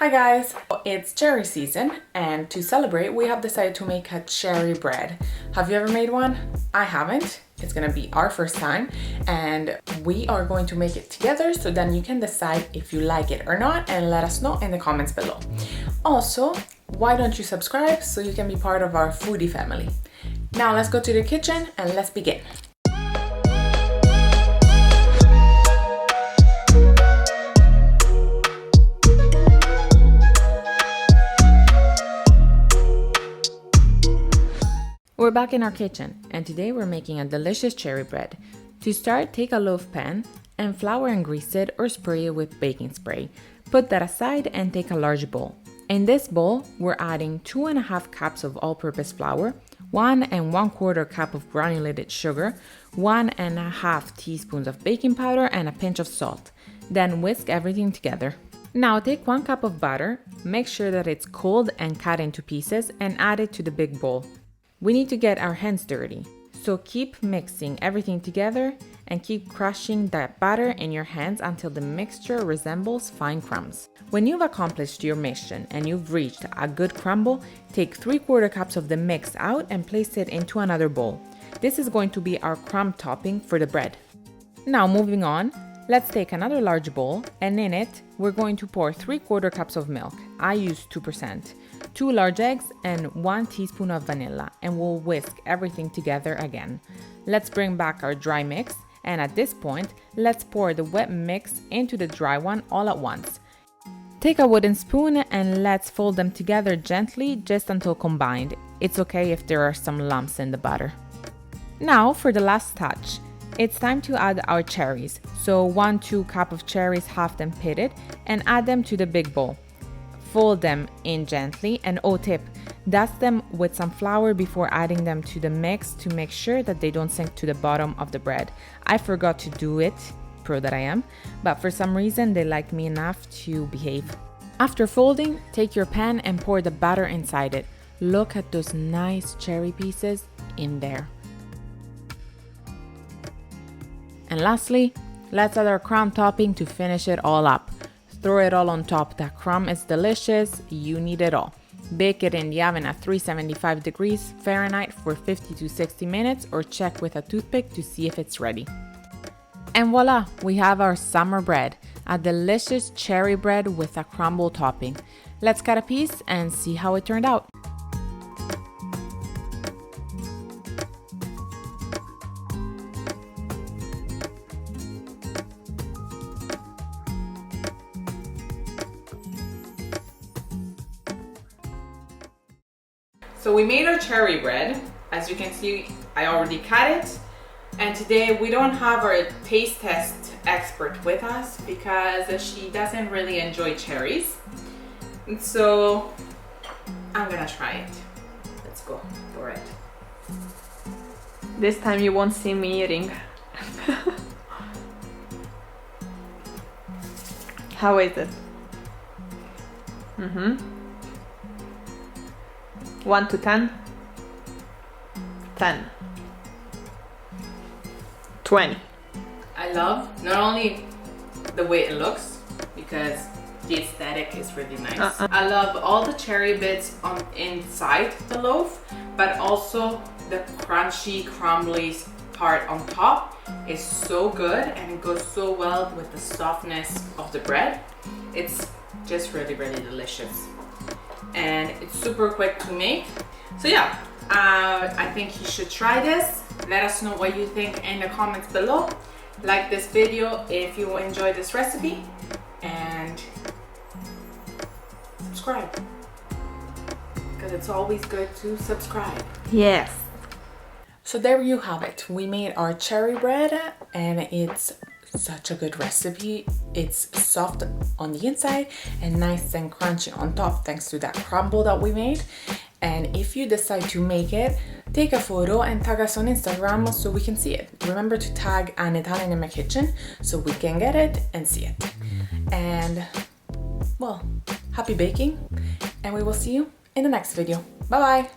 Hi guys! It's cherry season and to celebrate we have decided to make a cherry bread. Have you ever made one? I haven't. It's gonna be our first time and we are going to make it together so then you can decide if you like it or not and let us know in the comments below. Also, why don't you subscribe so you can be part of our foodie family. Now let's go to the kitchen and let's begin. We're back in our kitchen and today we're making a delicious cherry bread. To start, take a loaf pan and flour and grease it or spray it with baking spray. Put that aside and take a large bowl. In this bowl, we're adding 2.5 cups of all-purpose flour, 1 1/4 cup of granulated sugar, 1.5 teaspoons of baking powder and a pinch of salt. Then whisk everything together. Now take 1 cup of butter, make sure that it's cold and cut into pieces and add it to the big bowl. We need to get our hands dirty, so keep mixing everything together and keep crushing that batter in your hands until the mixture resembles fine crumbs. When you've accomplished your mission and you've reached a good crumble, take 3/4 cups of the mix out and place it into another bowl. This is going to be our crumb topping for the bread. Now moving on, let's take another large bowl and in it, we're going to pour 3/4 cups of milk. I use 2%. 2 large eggs and 1 teaspoon of vanilla and we'll whisk everything together again. Let's bring back our dry mix and at this point, let's pour the wet mix into the dry one all at once. Take a wooden spoon and let's fold them together gently just until combined. It's okay if there are some lumps in the butter. Now for the last touch. It's time to add our cherries. So 1-2 cup of cherries halved and pitted and add them to the big bowl. Fold them in gently and tip, dust them with some flour before adding them to the mix to make sure that they don't sink to the bottom of the bread. I forgot to do it, pro that I am, but for some reason they liked me enough to behave. After folding, take your pan and pour the batter inside it. Look at those nice cherry pieces in there. And lastly, let's add our crumb topping to finish it all up. Throw it all on top. That crumb is delicious. You need it all. Bake it in the oven at 375 degrees Fahrenheit for 50 to 60 minutes or check with a toothpick to see if it's ready. And voila, we have our summer bread, a delicious cherry bread with a crumble topping. Let's cut a piece and see how it turned out. So we made our cherry bread. As you can see, I already cut it. And today we don't have our taste test expert with us because she doesn't really enjoy cherries. And so I'm gonna try it. Let's go for it. This time you won't see me eating. How is it? 1 to 10? 10. 20. I love not only the way it looks because the aesthetic is really nice. I love all the cherry bits on inside the loaf, but also the crunchy, crumbly part on top is so good and it goes so well with the softness of the bread. It's just really, really delicious. And it's super quick to make. So yeah, I think you should try this. Let us know what you think in the comments below. Like this video if you enjoy this recipe and subscribe because it's always good to subscribe. Yes. So there you have it. We made our cherry bread and it's such a good recipe. It's soft on the inside and nice and crunchy on top thanks to that crumble that we made. And if you decide to make it, take a photo and tag us on Instagram so we can see it. Remember to tag an Italian in my kitchen so we can get it and see it. And well, happy baking and we will see you in the next video. Bye bye.